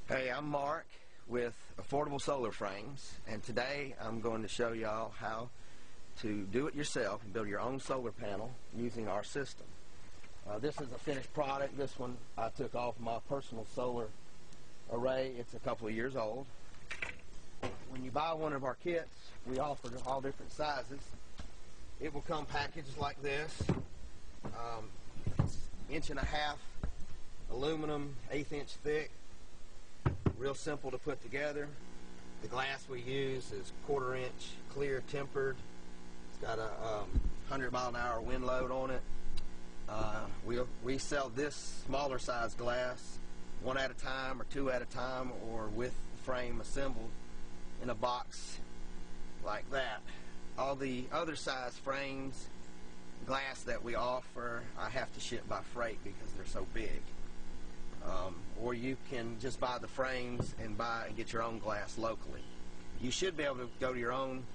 Hey, I'm Mark with Affordable Solar Frames, and today I'm going to show y'all how to do it yourself and build your own solar panel using our system. This is a finished product. This one I took off my personal solar array. It's a couple of years old. When you buy one of our kits, we offer all different sizes. It will come packaged like this, 1.5 inch aluminum, 1/8 inch thick. Real simple to put together. The glass we use is 1/4 inch clear tempered. It's got a 100-mile-an-hour wind load on it. We sell this smaller size glass one at a time or two at a time, or with the frame assembled in a box like that. All the other size frames, glass that we offer, I have to ship by freight because they're so big. Or you can just buy the frames and get your own glass locally. You should be able to go to your own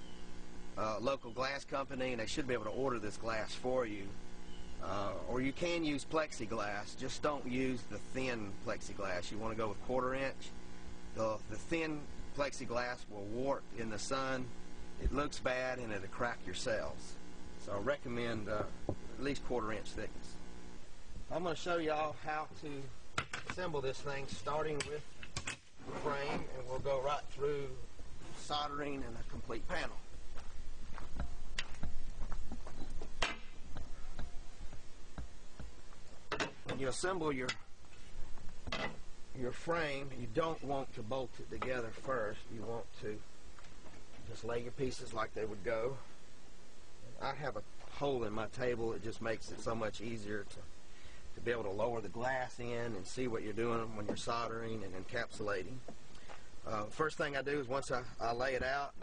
local glass company, and they should be able to order this glass for you. Or you can use plexiglass. Just don't use the thin plexiglass. You want to go with 1/4 inch. The thin plexiglass will warp in the sun. It looks bad and it'll crack your cells. So I recommend at least 1/4 inch thickness. I'm going to show y'all how to assemble this thing, starting with the frame, and we'll go right through soldering and a complete panel. When you assemble your frame, you don't want to bolt it together first. You want to just lay your pieces like they would go. I have a hole in my table. It just makes it so much easier to be able to lower the glass in and see what you're doing when you're soldering and encapsulating. First thing I do is, once I lay it out,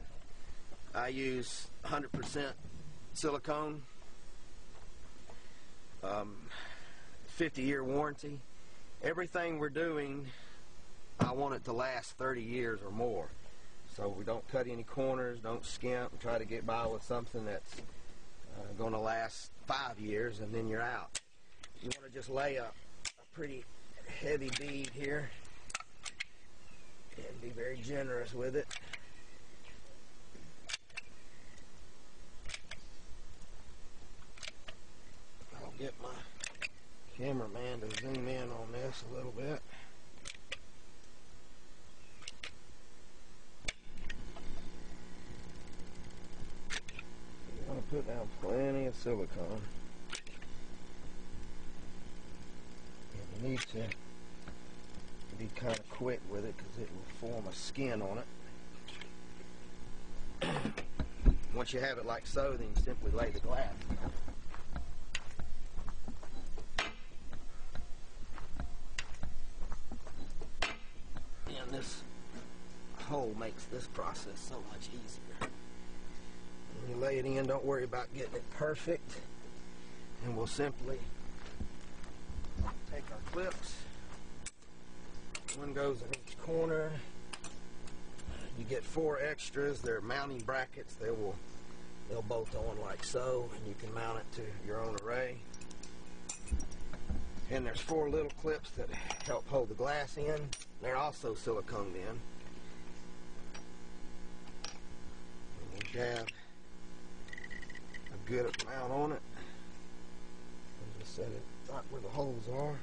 I use 100% silicone, 50-year warranty. Everything we're doing, I want it to last 30 years or more. So we don't cut any corners, don't skimp, and try to get by with something that's going to last 5 years and then you're out. You want to just lay a pretty heavy bead here and be very generous with it. I'll get my cameraman to zoom in on this a little bit. You want to put down plenty of silicone. You need to be kind of quick with it because it will form a skin on it. Once you have it like so, then you simply lay the glass down. And this hole makes this process so much easier. When you lay it in, don't worry about getting it perfect, and we'll simply take our clips. One goes in each corner. You get 4 extras. They're mounting brackets. They'll bolt on like so, and you can mount it to your own array. And there's 4 little clips that help hold the glass in. They're also siliconed in. And you dab a good amount on it. And just set it right where the holes are.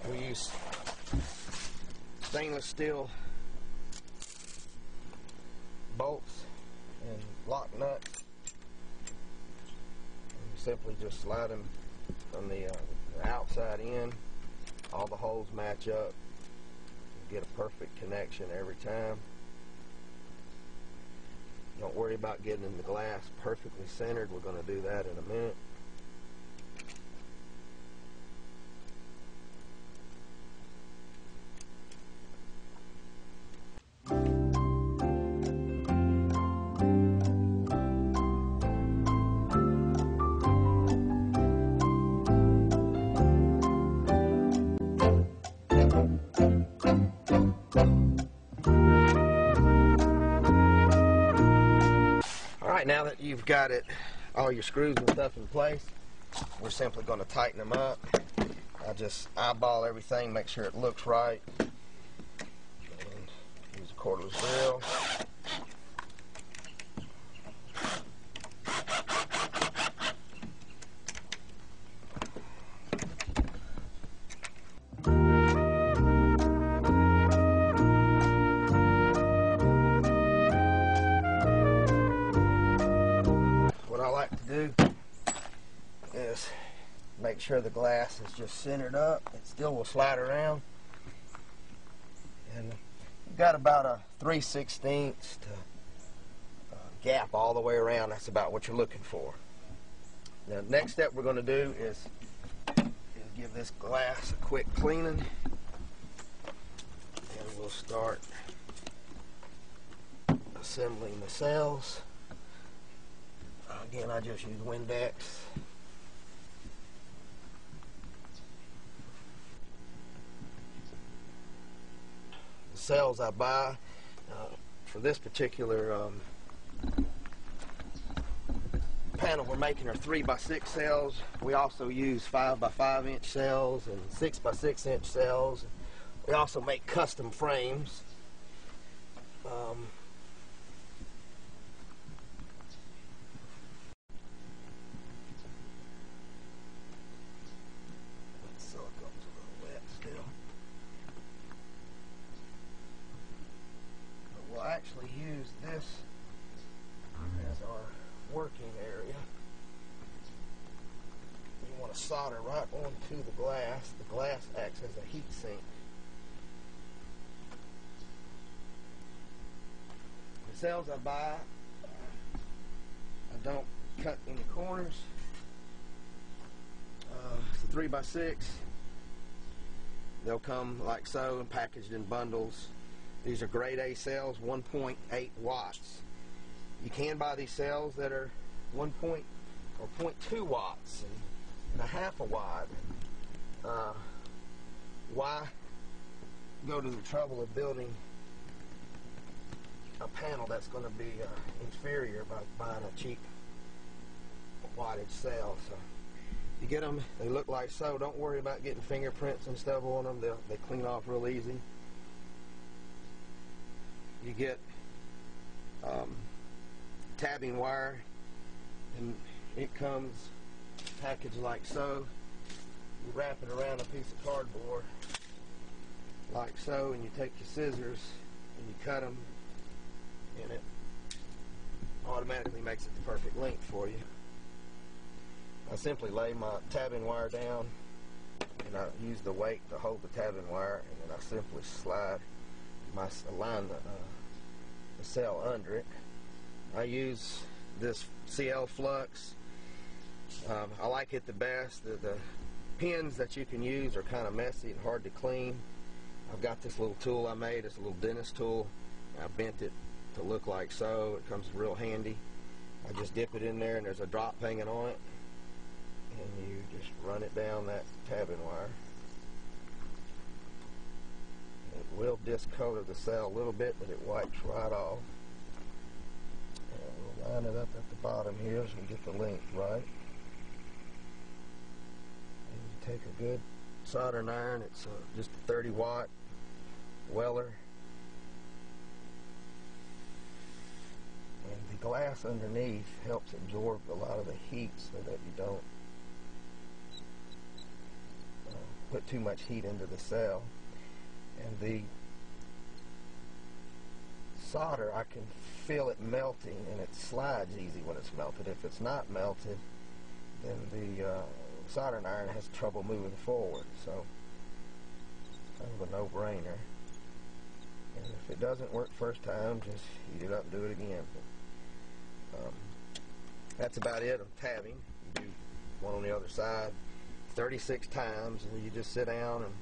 We use stainless steel bolts and lock nuts. Simply just slide them from the outside in. All the holes match up. You get a perfect connection every time. Don't worry about getting the glass perfectly centered. We're going to do that in a minute. Alright, now that you've got all your screws and stuff in place, we're simply going to tighten them up. I just eyeball everything, make sure it looks right, and use a cordless drill. What I like to do is make sure the glass is just centered up. It still will slide around. And you've got about a 3/16 to gap all the way around. That's about what you're looking for. Now, next step we're going to do is give this glass a quick cleaning. And we'll start assembling the cells. Again, I just use Windex. The cells I buy for this particular panel we're making are 3x6 cells. We also use 5x5 inch cells and 6x6 inch cells. We also make custom frames. We'll actually use this as our working area. You want to solder right onto the glass. The glass acts as a heat sink. The cells I buy, I don't cut any corners. It's a 3x6. They'll come like so and packaged in bundles. These are grade A cells, 1.8 watts. You can buy these cells that are 0.2 watts and a half a watt. Why go to the trouble of building a panel that's going to be inferior by buying a cheap wattage cell? So you get them, they look like so. Don't worry about getting fingerprints and stuff on them. They clean off real easy. You get tabbing wire, and it comes packaged like so. You wrap it around a piece of cardboard like so, and you take your scissors and you cut them, and it automatically makes it the perfect length for you. I simply lay my tabbing wire down, and I use the weight to hold the tabbing wire, and then I simply slide align the cell under it. I use this CL Flux. I like it the best. The pins that you can use are kind of messy and hard to clean. I've got this little tool I made. It's a little dentist tool. I bent it to look like so. It comes real handy. I just dip it in there, and there's a drop hanging on it, and you just run it down that tabbing wire. It will discolor the cell a little bit, but it wipes right off. And we'll line it up at the bottom here so we get the length right. And you take a good soldering iron. It's just a 30-watt Weller. And the glass underneath helps absorb a lot of the heat so that you don't put too much heat into the cell. And the solder, I can feel it melting, and it slides easy when it's melted. If it's not melted, then the soldering iron has trouble moving forward. So it's kind of a no-brainer. And if it doesn't work first time, just heat it up and do it again. But, that's about it of tabbing. You do one on the other side 36 times, and you just sit down and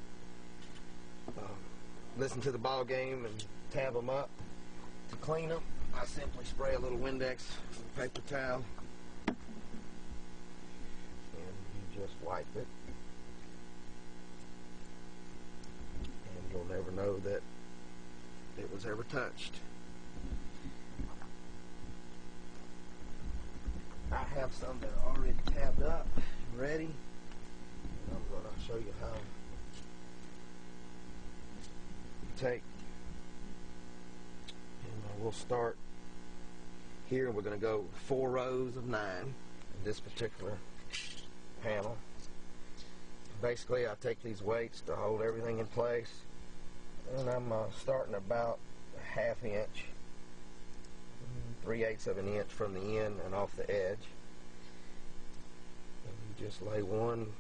listen to the ball game and tab them up. To clean them, I simply spray a little Windex with a paper towel, and you just wipe it. know that it was ever touched. I have some that are already tabbed up and ready, and I'm going to show you how you take, and we'll start here. We're going to go 4 rows of 9 in this particular panel. Basically, I take these weights to hold everything in place, and I'm starting about a 1/2 inch, 3/8 of an inch from the end and off the edge. And you just lay one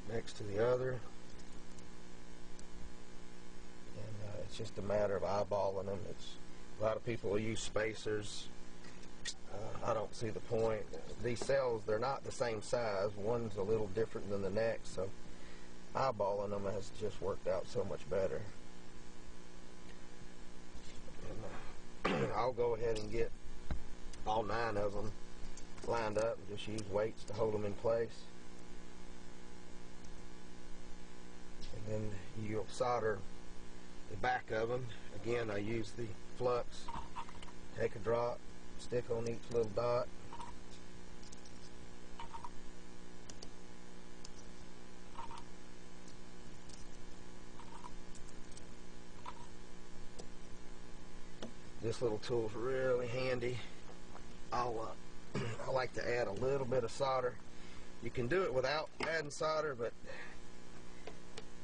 next to the other, and it's just a matter of eyeballing them. A lot of people will use spacers. I don't see the point. These cells, they're not the same size. One's a little different than the next, so eyeballing them has just worked out so much better. And, I'll go ahead and get all 9 of them lined up and just use weights to hold them in place. And then you'll solder the back of them. Again, I use the flux. Take a drop, stick on each little dot. This little tool's really handy. I like to add a little bit of solder. You can do it without adding solder, but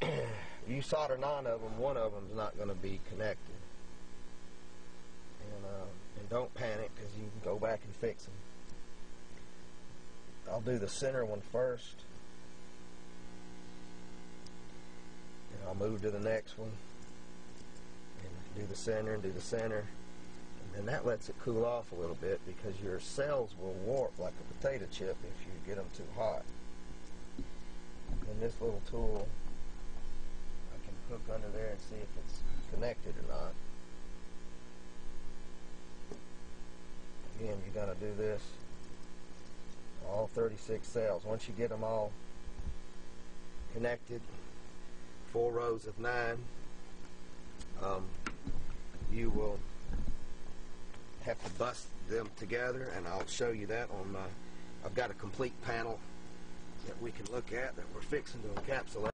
if you solder 9 of them, 1 of them's not going to be connected. And don't panic, because you can go back and fix them. I'll do the center one first, and I'll move to the next one and do the center and do the center. And that lets it cool off a little bit, because your cells will warp like a potato chip if you get them too hot. And this little tool, I can hook under there and see if it's connected or not. Again, you got to do this all 36 cells. Once you get them all connected, 4 rows of 9, you will have to bust them together, and I'll show you that on I've got a complete panel that we can look at that we're fixing to encapsulate.